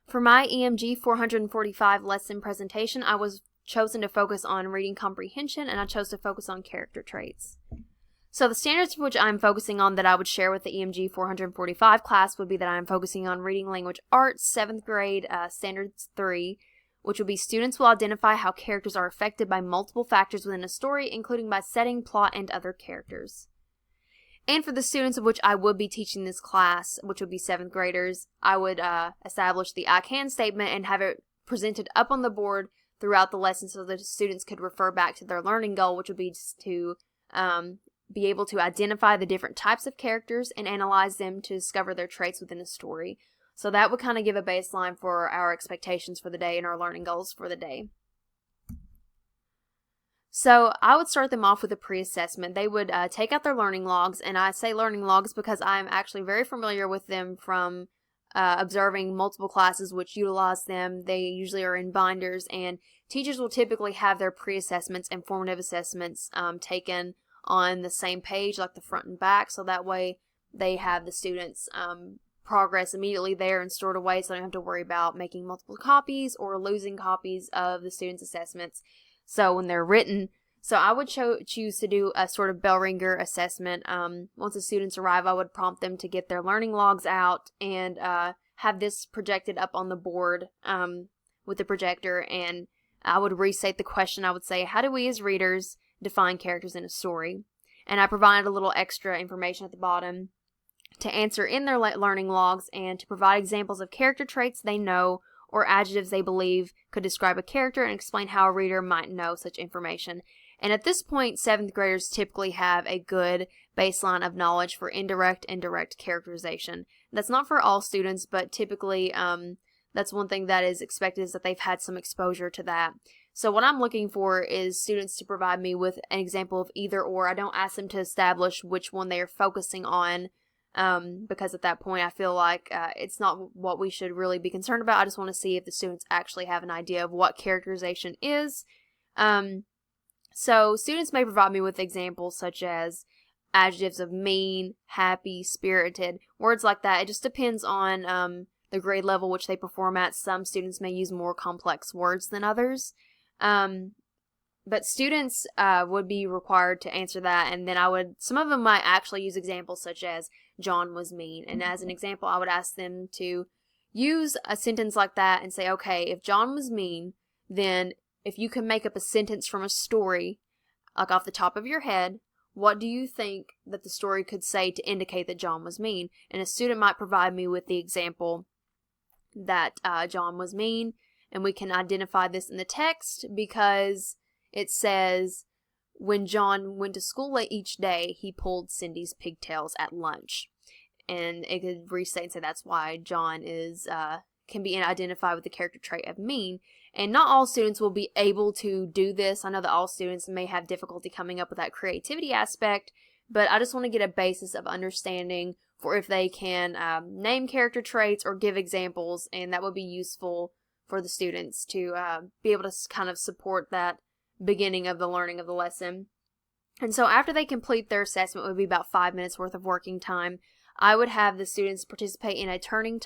For my EMG 445 lesson presentation, I was chosen to focus on reading comprehension, and I chose to focus on character traits. So the standards for which I'm focusing on that I would share with the EMG 445 class would be that I'm focusing on reading language arts, 7th grade, standards 3, which would be students will identify how characters are affected by multiple factors within a story, including by setting, plot, and other characters. And for the students of which I would be teaching this class, which would be 7th graders, I would establish the I can statement and have it presented up on the board throughout the lesson so that the students could refer back to their learning goal, which would be just to be able to identify the different types of characters and analyze them to discover their traits within a story. So that would kind of give a baseline for our expectations for the day and our learning goals for the day. So I would start them off with a pre-assessment. They would take out their learning logs, and I say learning logs because I'm actually very familiar with them from observing multiple classes which utilize them. They usually are in binders, and teachers will typically have their pre-assessments and formative assessments taken on the same page, like the front and back, so that way they have the students' progress immediately there and stored away, so they don't have to worry about making multiple copies or losing copies of the students' assessments. So when they're written, so I would choose to do a sort of bell ringer assessment. Once the students arrive, I would prompt them to get their learning logs out and have this projected up on the board with the projector, and I would restate the question. I would say, how do we as readers define characters in a story? And I provided a little extra information at the bottom to answer in their learning logs and to provide examples of character traits they know or adjectives they believe could describe a character and explain how a reader might know such information. And at this point, 7th graders typically have a good baseline of knowledge for indirect and direct characterization. That's not for all students, but typically that's one thing that is expected, is that they've had some exposure to that. So what I'm looking for is students to provide me with an example of either or. I don't ask them to establish which one they are focusing on, because at that point I feel like it's not what we should really be concerned about. I just want to see if the students actually have an idea of what characterization is. So students may provide me with examples such as adjectives of mean, happy, spirited, words like that. It just depends on the grade level which they perform at. Some students may use more complex words than others. But students would be required to answer that, and then some of them might actually use examples such as John was mean. And as an example, I would ask them to use a sentence like that and say, okay, if John was mean, then if you can make up a sentence from a story, like off the top of your head, what do you think that the story could say to indicate that John was mean? And a student might provide me with the example that John was mean, and we can identify this in the text because it says, when John went to school late each day, he pulled Cindy's pigtails at lunch. And it could restate and say that's why John is can be identified with the character trait of mean. And not all students will be able to do this. I know that all students may have difficulty coming up with that creativity aspect, but I just want to get a basis of understanding for if they can name character traits or give examples, and that would be useful for the students to be able to kind of support that beginning of the learning of the lesson. And so after they complete their assessment, it would be about 5 minutes worth of working time. I would have the students participate in a turn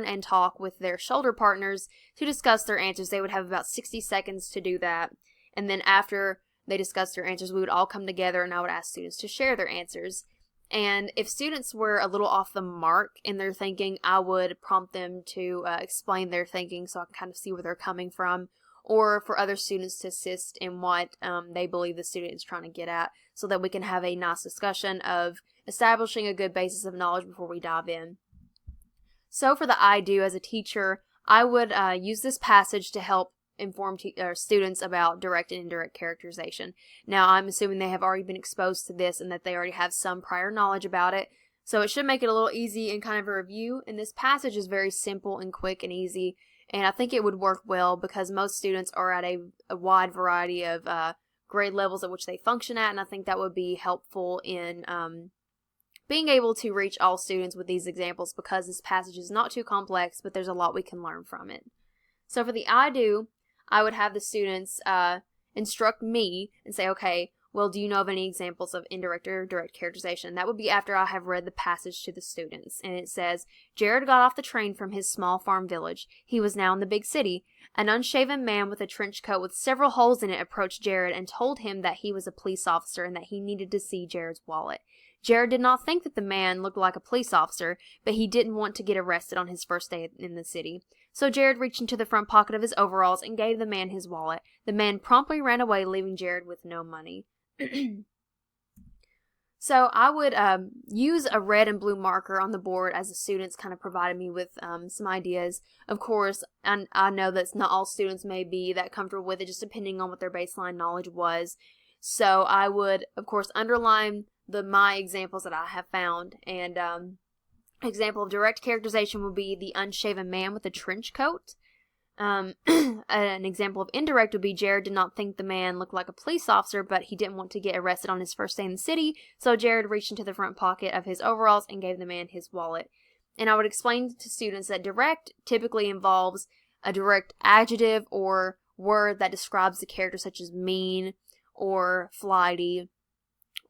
and talk with their shoulder partners to discuss their answers. They would have about 60 seconds to do that. And then after they discussed their answers, we would all come together and I would ask students to share their answers. And if students were a little off the mark in their thinking, I would prompt them to explain their thinking so I can kind of see where they're coming from, or for other students to assist in what they believe the student is trying to get at, so that we can have a nice discussion of establishing a good basis of knowledge before we dive in. So for the I do as a teacher, I would use this passage to help inform students about direct and indirect characterization. Now, I'm assuming they have already been exposed to this and that they already have some prior knowledge about it, so it should make it a little easy in kind of a review. And this passage is very simple and quick and easy, and I think it would work well because most students are at a wide variety of grade levels at which they function at, and I think that would be helpful in being able to reach all students with these examples, because this passage is not too complex, but there's a lot we can learn from it. So for the I do, I would have the students instruct me and say, okay, well, do you know of any examples of indirect or direct characterization? That would be after I have read the passage to the students. And it says, Jared got off the train from his small farm village. He was now in the big city. An unshaven man with a trench coat with several holes in it approached Jared and told him that he was a police officer and that he needed to see Jared's wallet. Jared did not think that the man looked like a police officer, but he didn't want to get arrested on his first day in the city. So Jared reached into the front pocket of his overalls and gave the man his wallet. The man promptly ran away, leaving Jared with no money. So I would use a red and blue marker on the board as the students kind of provided me with some ideas. Of course, and I know that not all students may be that comfortable with it, just depending on what their baseline knowledge was. So I would, of course, underline my examples that I have found. And example of direct characterization would be the unshaven man with a trench coat. An example of indirect would be Jared did not think the man looked like a police officer, but he didn't want to get arrested on his first day in the city, so Jared reached into the front pocket of his overalls and gave the man his wallet. And I would explain to students that direct typically involves a direct adjective or word that describes the character, such as mean or flighty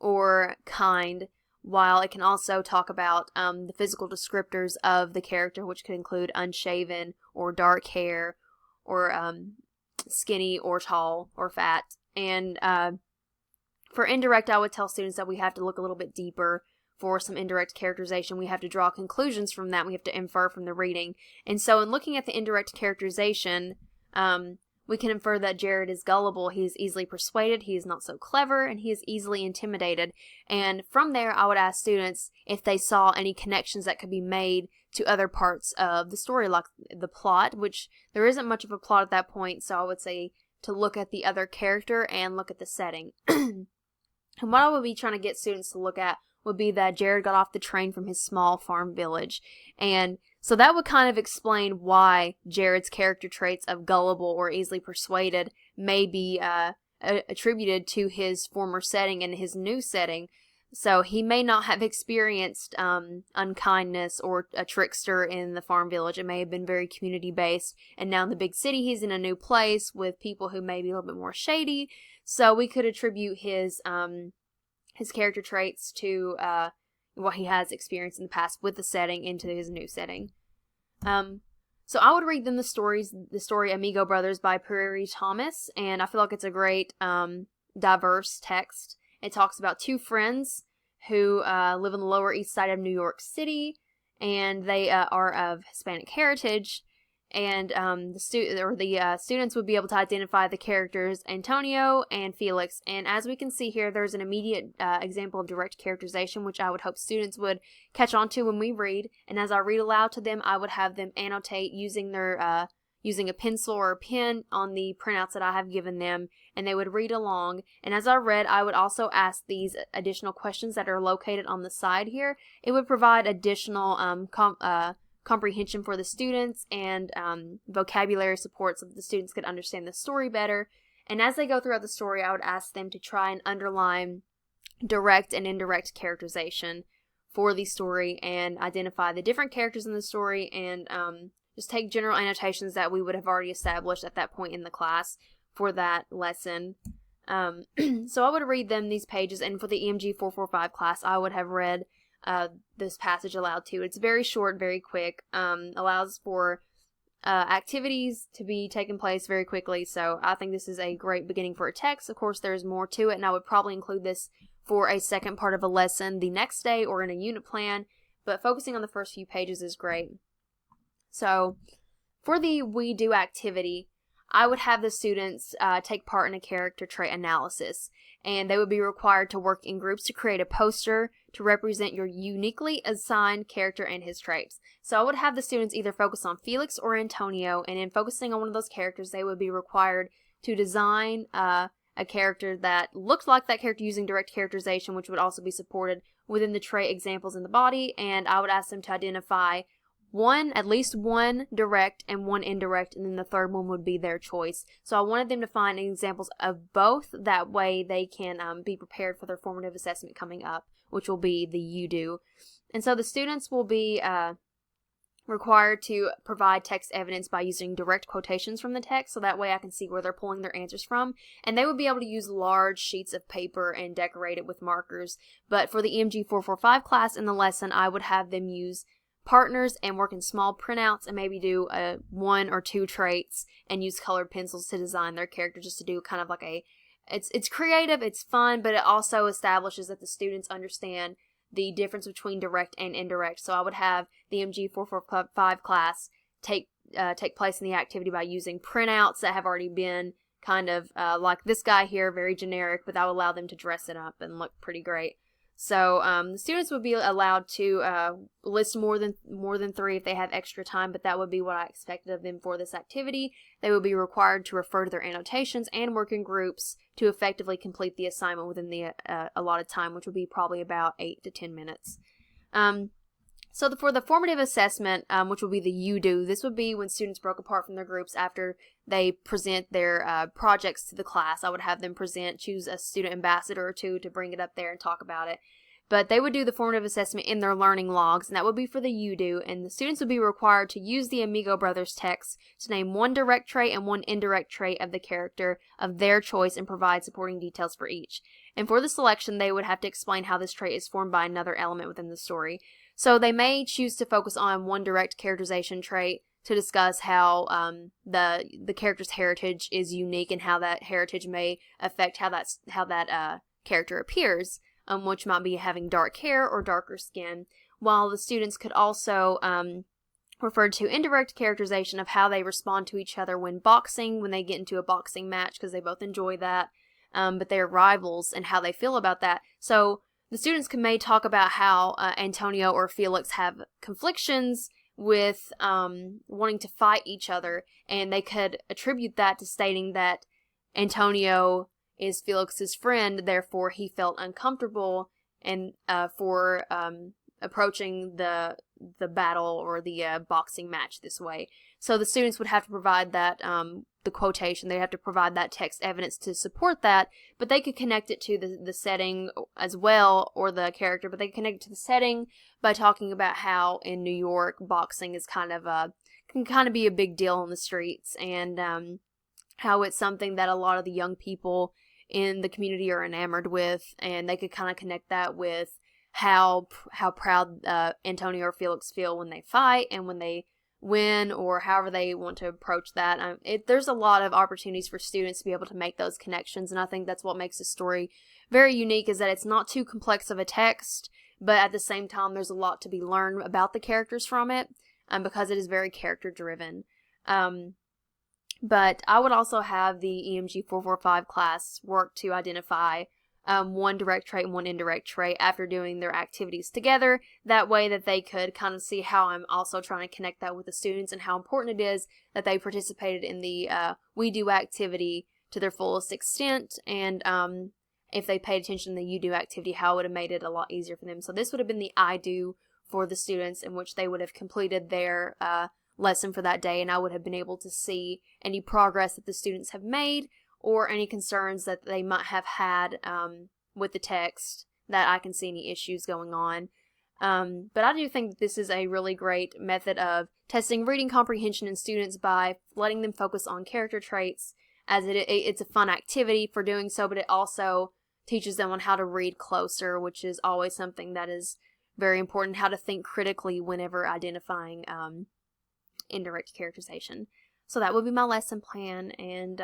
or kind, while it can also talk about the physical descriptors of the character, which could include unshaven or dark hair or skinny or tall or fat. And for indirect, I would tell students that we have to look a little bit deeper for some indirect characterization. We have to draw conclusions from that. We have to infer from the reading. And so in looking at the indirect characterization, we can infer that Jared is gullible, he is easily persuaded, he is not so clever, and he is easily intimidated. And from there, I would ask students if they saw any connections that could be made to other parts of the story, like the plot, which there isn't much of a plot at that point, so I would say to look at the other character and look at the setting. And what I would be trying to get students to look at would be that Jared got off the train from his small farm village. And so that would kind of explain why Jared's character traits of gullible or easily persuaded may be attributed to his former setting and his new setting. So he may not have experienced unkindness or a trickster in the farm village. It may have been very community-based. And now in the big city, he's in a new place with people who may be a little bit more shady. So we could attribute his character traits to what he has experienced in the past with the setting into his new setting. So I would read them the story Amigo Brothers by Prairie Thomas, and I feel like it's a great diverse text. It talks about two friends who live on the Lower East Side of New York City, and they are of Hispanic heritage. And the students would be able to identify the characters Antonio and Felix. And as we can see here, there's an immediate example of direct characterization, which I would hope students would catch on to when we read. And as I read aloud to them, I would have them annotate using their using a pencil or a pen on the printouts that I have given them, and they would read along. And as I read, I would also ask these additional questions that are located on the side here. It would provide additional comprehension for the students and vocabulary support so that the students could understand the story better. And as they go throughout the story, I would ask them to try and underline direct and indirect characterization for the story and identify the different characters in the story and just take general annotations that we would have already established at that point in the class for that lesson. So I would read them these pages, and for the EMG 445 class, I would have read this passage aloud too. It's very short, very quick, allows for activities to be taking place very quickly, so I think this is a great beginning for a text. Of course, there's more to it, and I would probably include this for a second part of a lesson the next day or in a unit plan, but focusing on the first few pages is great. So, for the We Do activity, I would have the students take part in a character trait analysis, and they would be required to work in groups to create a poster to represent your uniquely assigned character and his traits. So I would have the students either focus on Felix or Antonio, and in focusing on one of those characters, they would be required to design a character that looked like that character using direct characterization, which would also be supported within the trait examples in the body, and I would ask them to identify at least one direct and one indirect, and then the third one would be their choice. So I wanted them to find examples of both. That way they can be prepared for their formative assessment coming up, which will be the You Do. And so the students will be required to provide text evidence by using direct quotations from the text, so that way I can see where they're pulling their answers from. And they would be able to use large sheets of paper and decorate it with markers. But for the EMG 445 class in the lesson, I would have them use partners and work in small printouts and maybe do 1 or 2 traits and use colored pencils to design their character, just to do kind of like it's creative, it's fun, but it also establishes that the students understand the difference between direct and indirect. So I would have the EMG 445 class take place in the activity by using printouts that have already been kind of like this guy here, very generic, but that would allow them to dress it up and look pretty great. So the students would be allowed to list more than 3 if they have extra time, but that would be what I expected of them for this activity. They would be required to refer to their annotations and work in groups to effectively complete the assignment within the allotted time, which would be probably about 8 to 10 minutes. So for the formative assessment, which would be the you-do, this would be when students broke apart from their groups after they present their projects to the class. I would have them choose a student ambassador or 2 to bring it up there and talk about it. But they would do the formative assessment in their learning logs, and that would be for the you-do, and the students would be required to use the Amigo Brothers text to name 1 direct trait and 1 indirect trait of the character of their choice and provide supporting details for each. And for the selection, they would have to explain how this trait is formed by another element within the story. So they may choose to focus on 1 direct characterization trait to discuss how the character's heritage is unique and how that heritage may affect how that character appears, which might be having dark hair or darker skin, while the students could also refer to indirect characterization of how they respond to each other when boxing, when they get into a boxing match, because they both enjoy that, but they're rivals and how they feel about that. So the students may talk about how Antonio or Felix have conflictions with wanting to fight each other, and they could attribute that to stating that Antonio is Felix's friend, therefore he felt uncomfortable and for approaching the battle or the boxing match this way. So the students would have to provide that the quotation, they have to provide that text evidence to support that, but they could connect it to the setting as well, or the character, but they connect it to the setting by talking about how in New York boxing is can be a big deal on the streets, and how it's something that a lot of the young people in the community are enamored with, and they could kind of connect that with how proud Antonio or Felix feel when they fight and when they win, or however they want to approach that. There's a lot of opportunities for students to be able to make those connections, and I think that's what makes the story very unique, is that it's not too complex of a text, but at the same time there's a lot to be learned about the characters from it, because it is very character driven. But I would also have the EMG 445 class work to identify 1 direct trait and 1 indirect trait after doing their activities together. That way that they could kind of see how I'm also trying to connect that with the students, and how important it is that they participated in the we do activity to their fullest extent, and if they paid attention to the you do activity, how it would have made it a lot easier for them. So this would have been the I do for the students, in which they would have completed their lesson for that day, and I would have been able to see any progress that the students have made, or any concerns that they might have had with the text, that I can see any issues going on. But I do think that this is a really great method of testing reading comprehension in students by letting them focus on character traits, as it's a fun activity for doing so, but it also teaches them on how to read closer, which is always something that is very important, how to think critically whenever identifying indirect characterization. So that would be my lesson plan, and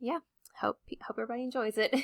yeah, hope everybody enjoys it.